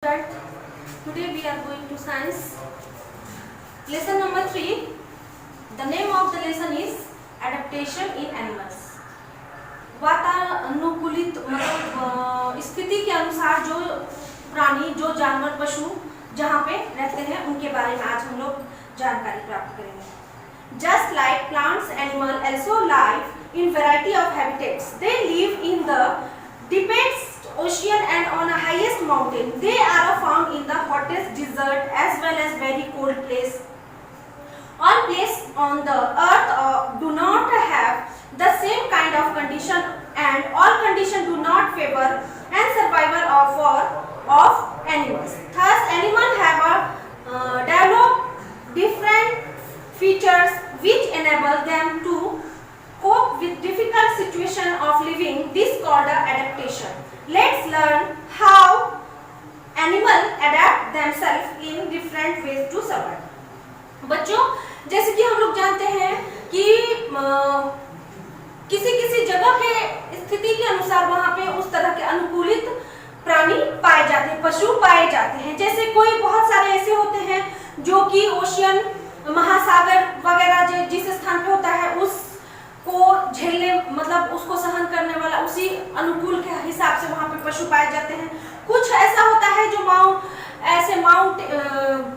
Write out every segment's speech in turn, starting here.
student. Today we are going to science. Lesson number 3. The name of the lesson is adaptation in animals. वातानुकूलित मतलब स्थिति के अनुसार जो प्राणी, जो जानवर, पशु जहाँ पे रहते हैं उनके बारे में आज हम लोग जानकारी प्राप्त करेंगे. Just like plants, animals also live in variety of habitats. They live in the deepest ocean and on a highest mountain. They are found in the hottest desert as well as very cold place. All places on the earth do not have the same kind of condition, and all conditions do not favor and survival of animals. Thus, animals have developed different features which enable them to cope with difficult situation of living. This called adaptation. Let's learn how animals adapt themselves in different ways to survive. बच्चों, जैसे कि हम लोग जानते हैं कि किसी जगह के स्थिति के अनुसार वहाँ पे उस तरह के अनुकूलित प्राणी पाए जाते हैं, पशु पाए जाते हैं. जैसे कोई बहुत सारे ऐसे होते हैं जो कि ओशियन, महासागर वगैरह जिस स्थान पे होता है उसको झेलने मतलब उसको सहन करने वाला उसी अनुकूल के हिसाब से वहाँ पे पशु पाए जाते हैं. कुछ ऐसा होता है जो माउंट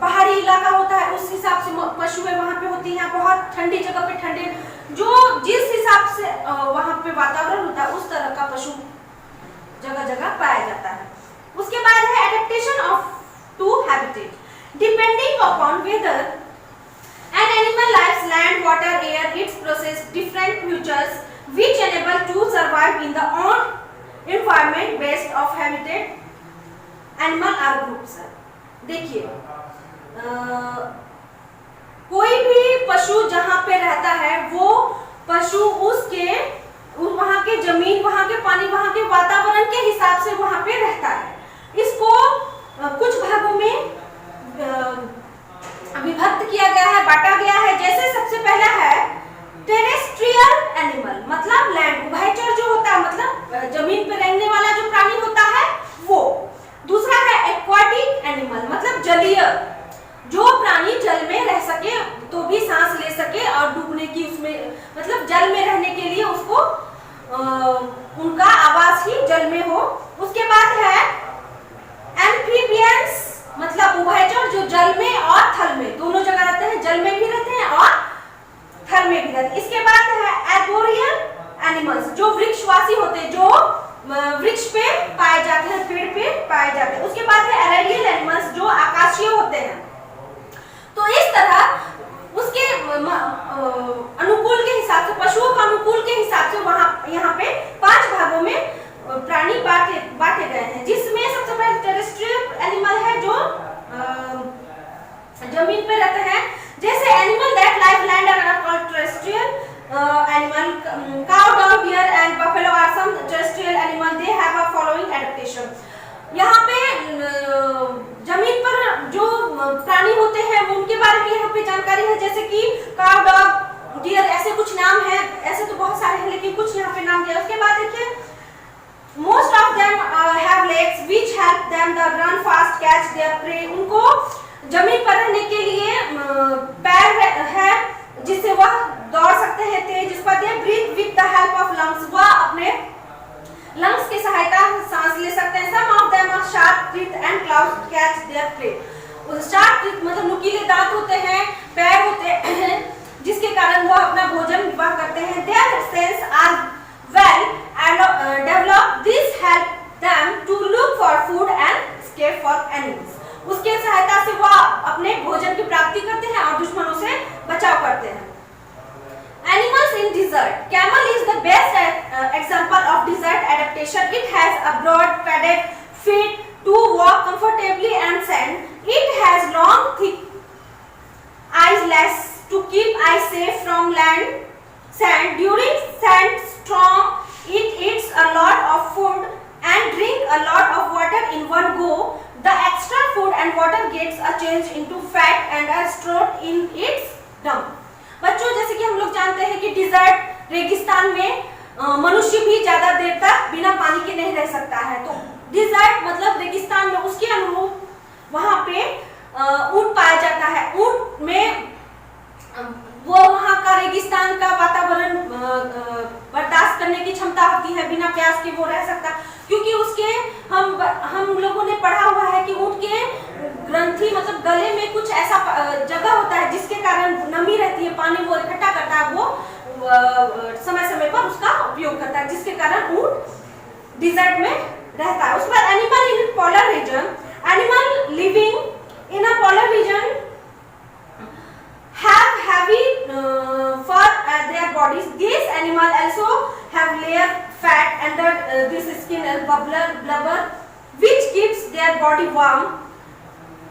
पहाड़ी इलाका होता है, उस हिसाब से पशुएं वहाँ पे होती हैं. बहुत ठंडी जगह पे ठंडे जो जिस हिसाब से वहाँ पे वातावरण होता है उस तरह का पशु जगह जगह पाया जाता है. उसके बाद है adaptation of to habitat. Depending upon whether an animal lives land, water, air, its process different features which enable to survive in the own environment based of habitat. Animal are groups. देखिए कोई भी पशु जहाँ पे रहता है वो पशु उसके वहाँ के जमीन, वहाँ के पानी, वहाँ के वातावरण के हिसाब से वहाँ पे रहता है. इसको कुछ भागों में विभक्त किया गया है, बांटा गया है. जैसे सबसे पहला है टेरेस्ट्रियल एनिमल, मतलब लैंड उभयचर जो होता है, मतलब जमीन पर रहने वाला जो प्राणी होता है वो. दूसरा है एक्वाटिक एनिमल, मतलब जलीय, जो प्राणी जल में रह सके तो भी सांस ले सके और डूबने की उसमें मतलब जल में रहने के लिए उसको उनका आवास ही जल में हो. उसके बाद है एम्फीबियंस, मतलब उभयचर जो जल में और थल में दोनों जगह रहते हैं, जल में भी रहते हैं और थल में भी रहते हैं. इसके बाद है एर्बोरियल एनिमल्स, जो वृक्षवासी होते हैं, जो वृक्ष पे पाए जाते हैं, पेड़ पे पाए जाते हैं. उसके बाद है एरेरियल एनिमल्स, जो आकाशीय होते हैं. तो इस तरह उसके अनुकूल के हिसाब से, पशुओं का अनुकूल के हिसाब से वहां यहाँ पे 5 भागों में प्राणी बांटे गए हैं. जिसमें सबसे पहले टेरेस्ट्रियल एनिमल है जो जमीन पे रहते हैं. जैसे animal that live land are called terrestrial animal. Cow, dog, bear and buffalo are some terrestrial animal. They have a following adaptation. यहाँ पे जमीन पर जो प्राणी होते हैं उनके बारे में यहाँ पे जानकारी है. जैसे कि काउ, डॉग, डियर, ऐसे कुछ नाम है. ऐसे तो बहुत सारे हैं लेकिन कुछ यहाँ पे नाम दिया. उसके बाद देखिए most of them have legs which help them to run fast, catch their prey. उनको जमीन पर रहने के लिए पैर है जिससे वह दौड़ सकते हैं तेज. इस पर they breathe with the help of lungs. वह अपने लंग्स की सहायता सांस ले सकते हैं. Some of them are sharp teeth and claws catch their prey. sharp teeth मतलब नुकीले दांत होते हैं, पैर होते हैं जिसके कारण वह अपना भोजन निर्वाह करते हैं. Their senses are well and develop. This help them to look for food and escape for enemies. उसके सहायता से वह अपने भोजन की प्राप्ति करते हैं और दुश्मनों से बचाव करते हैं. Animals in desert. Camel is the best example of desert adaptation. It has a broad padded feet to walk comfortably and sand. It has long thick eyelets to keep eyes safe from land sand. During sandstorm it eats a lot of food and drink a lot of water in one go. The extra food and water gets a change into fat and are stored in its dung. बच्चों, जैसे कि हम लोग जानते हैं कि dessert रेगिस्तान में मनुष्य भी ज्यादा देर तक बिना पानी के नहीं रह सकता है. तो डिजर्ट मतलब रेगिस्तान में उसके अनुरूप कारण नमी रहती है, पानी वो इकट्ठा करता है, वो समय समय पर उसका उपयोग करता है, जिसके कारण ऊंट डिजर्ट में रहता है। उसके बाद animal in polar region, animal living in a polar region have heavy fur at their bodies. These animals also have layer fat under this skin and blubber which keeps their body warm.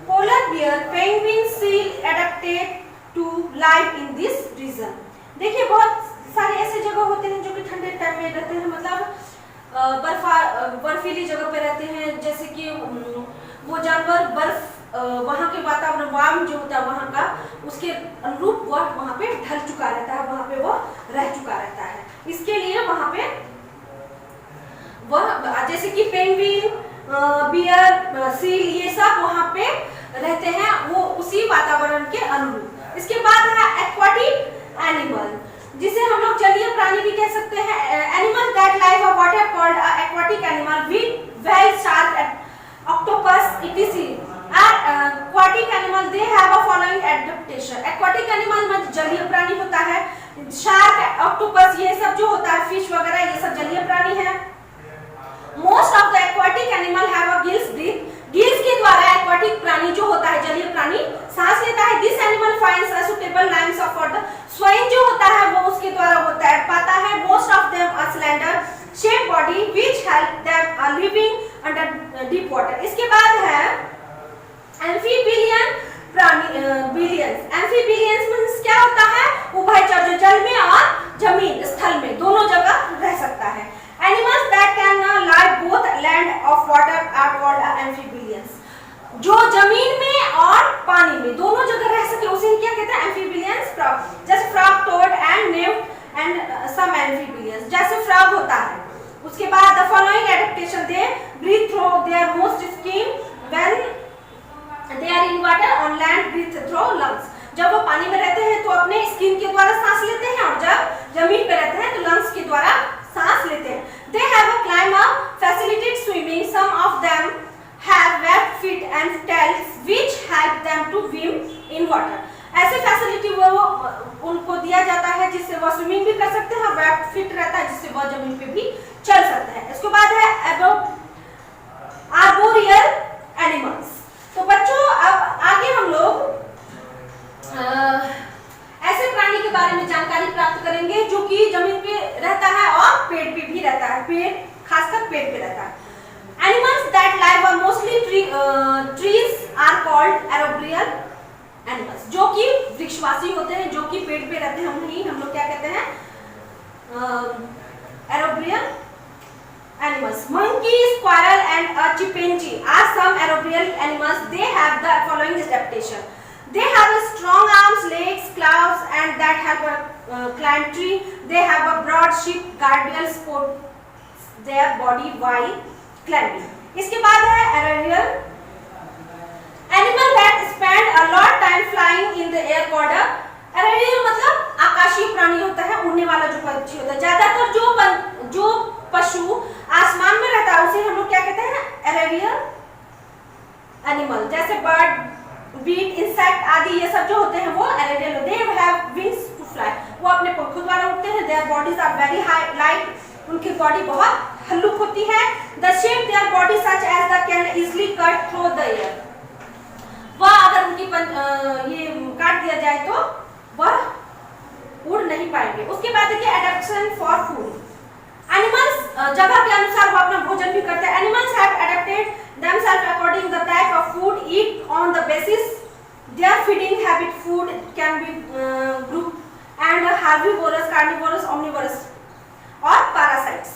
Polar bear, penguin, seal adapted to live in this region. देखिए बहुत सारे ऐसे जगह होते हैं जो कि ठंडे टाइम में रहते हैं, मतलब बर्फीली जगह पे रहते हैं, जैसे कि वो जानवर बर्फ वहाँ के वातावरण वार्म जो होता है वहाँ का, उसके अनुरूप वह वहाँ पे ढल चुका रहता है, वहाँ पे वो रह चुका रहता है। इसके लिए वहाँ पे वह जैसे कि पेंगुइन, बियर, सील, ये सब वहाँ पे रहते हैं, वो उसी वातावरण के अनुरूप। इसके बाद है एक्वाटिक एनिमल, जिसे हम लोग जलीय प्राणी भी कह सकते हैं। Animal that live on water called aquatic animal, whale, shark, octopus etc. Aquatic animal they have a following adaptation. Aquatic animal में जलीय प्राणी होता है, शार्क, ऑक्टोपस, ये सब जो होता है, फिश वगैरह, ये सब जलीय प्राणी है। Most of the aquatic animal have a gills breathe. Gills के द्वारा एक्वाटिक प्राणी जो होता है, जलीय प्राणी, सांस लेता है। This animal finds a suitable lines of water. स्वयं जो होता है वो उसके द्वारा वो तैर पाता है। Most of them are slender shaped body which help them living under deep water. इसके बाद है एम्फीबियन प्राणी, बिलियंस। एम्फीबियंस मींस क्या होता है? उभयचर, जो जल में और जमीन स्थल में दोनों जगह रह सकता है। Animals that can live both land of water are called amphibians. जो जमीन में और पानी में दोनों जगह रह सके उसे क्या कहते हैं? एम्फीबियंस। फ्रॉग, जैसे frog, toad and named and some amphibians, जैसे फ्रॉग होता है। उसके बाद the following adaptation, they breathe through their most skin when they are in water, on land breathe through lungs. जब वो पानी में रहते हैं तो अपने स्किन के द्वारा सांस लेते हैं, और जब जमीन पे रहते हैं तो लंग्स के द्वारा सांस लेते हैं। They have a climb a facilitated swimming. Some of them have webbed feet and tails which help them to swim in water. ऐसे फैसिलिटी वो उनको दिया जाता है जिससे वो स्विमिंग भी कर सकते हैं, और वेब्ड फीट रहता है जिससे वो जमीन पे भी चल सकते हैं। इसके बाद है आर्बोरियल एनिमल्स। तो बच्चों अब आगे हम लोग ऐसे प्राणी के बारे में जानकारी प्राप्त करेंगे जो कि जमीन पे रहता है और पेड़ पे भी रहता है, पेड़, खासकर पेड़ पे रहता है। Animals that live on mostly trees are called arboreal animals, जो कि वृक्षवासी होते हैं, जो कि पेड़ पे रहते हैं, हम लोग क्या कहते हैं? एरोब्रियल animals. Monkey, squirrel and a chimpanzee are some arboreal animals. They have the following adaptation. They have a strong arms, legs, claws and that help climb tree. They have a broad sheep guardian support their body while climbing. इसके बाद है arboreal animal that spend a lot time flying in the air called a arboreal, मतलब आकाशीय प्राणी होता है, उड़ने वाला जो पक्षी होता है। ज्यादातर जो पशु आसमान में रहता है उसे हम लोग क्या कहते हैं? एरेरियल एनिमल। जैसे बर्ड, बीट, इंसेक्ट आदि ये सब जो होते हैं वो एरेरियल होते हैं। They have wings to fly, वो अपने पंखों द्वारा उड़ते हैं। Their bodies are very high light, उनकी बॉडी बहुत हल्लुक होती है। The shape their body such as the can easily cut through the air, वह अगर उनकी ये काट दिया जाए तो वह उड़ नहीं पाएंगे। उसके बाद देखिए एडेप्टेशन फॉर फूड। एनिमल्स जगह के अनुसार वो अपना भोजन भी करते हैं। Animals have adapted themselves according the type of food eat on the basis their feeding habit. Food can be grouped and herbivorous, carnivorous, omnivorous और parasites.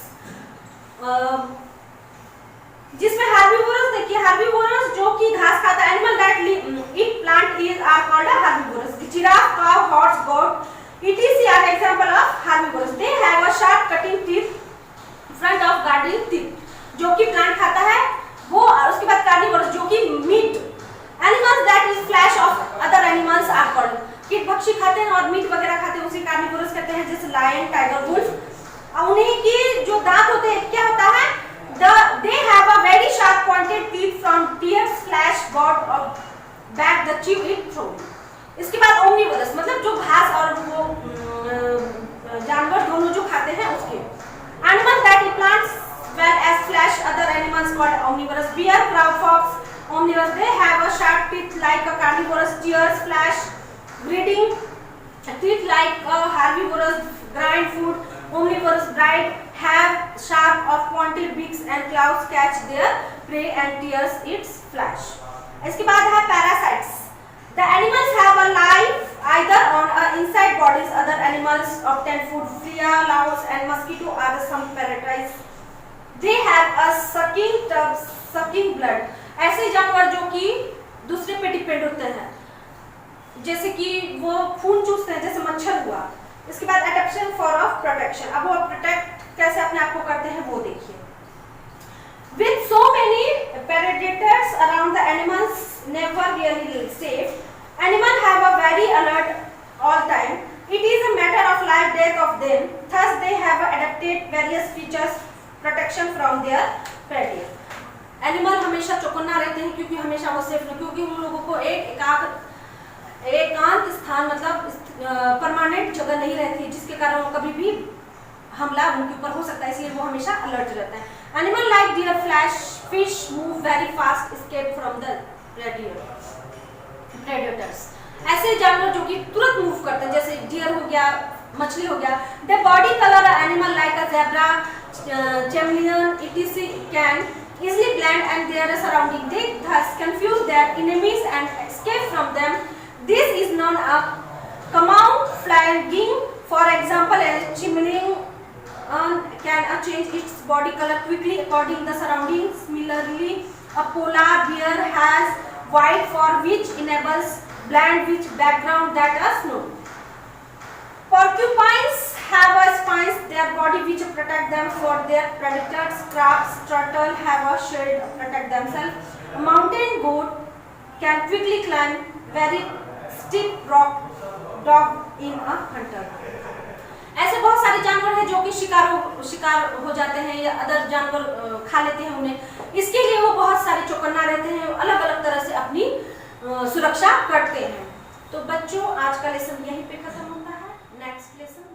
जिसमें herbivorous देखिए, herbivorous जो कि घास खाता है, animal that eat plant is are called herbivorous. Giraffe, cow, horse, goat etc. are example of herbivorous. They have a sharp cutting teeth front of guarding teeth, जो कि प्लांट खाता है वो। और उसके बाद कार्निवोरस जो कि meat. Animals that is flesh of other animals are called, कीट भक्षी खाते हैं और मीट वगैरह खाते हैं उसे कार्निवोरस कहते हैं, जैसे लायन, टाइगर, वुल्फ। और उन्हीं की जो दांत होते हैं क्या होता है? They have a very sharp pointed teeth from tears flesh god और back the chew it through. इसके बाद ओमनिवोरस मतलब जो घास और वो जानवर दोनों जो खाते हैं उसके। Animal that eat plants well as flesh other animals called omnivorous. Bear, crow, fox omnivorous. They have a sharp teeth like a carnivorous, tears, flesh, grinding teeth like a herbivorous grind food. Omnivorous birds have sharp or pointed beaks and claws catch their prey and tears its flesh. इसके बाद है parasites. The animals have a life either on inside bodies. Other animals obtain food. Flea, louse and mosquito are some parasites. They have a sucking tubes, sucking blood. ऐसे जानवर जो कि दूसरे पे depend होते हैं, जैसे कि वो खून चूसते हैं, जैसे मच्छर हुआ। इसके बाद एडेप्टेशन फॉर ऑफ प्रोटेक्शन। अब वो प्रोटेक्ट कैसे अपने आप को करते हैं वो देखिए। With so many predators around the animals never really safe, animal have a very alert all time, it is a matter of life death of them, thus they have adapted various features protection from their predator. Animal हमेशा चौकन्ना रहते हैं क्योंकि हमेशा वो safe नहीं, क्योंकि उन लोगों को एकांत स्थान मतलब परमानेंट जगह नहीं रहती है, जिसके कारण वो कभी भी हमला उनके ऊपर हो सकता है, इसलिए वो हमेशा अलर्ट रहता है। Animal like deer, flash, fish move very fast, escape from the predators. ऐसे जानवर जो कि तुरंत मूव करते हैं, जैसे डियर हो गया, मछली हो गया। The body colour animal like a zebra, chameleon, etc. can easily blend and their surrounding. They thus confuse their enemies and escape from them. This is known as camouflaging. For example, a chameleon can change its body color quickly according to the surroundings. Similarly, a polar bear has white fur which enables blend with background that are snow. Porcupines have a spines their body which protect them for their predators. Crabs, turtle have a shield to protect themselves. A mountain goat can quickly climb very steep rock. Dog in a hunter. ऐसे बहुत सारे जानवर हैं जो कि शिकार हो जाते हैं या अदर जानवर खा लेते हैं उन्हें। इसके लिए वो बहुत सारे चौकन्ना रहते हैं, अलग अलग तरह से अपनी सुरक्षा करते हैं। तो बच्चों आज का लेसन यहीं पे खत्म होता है। Next lesson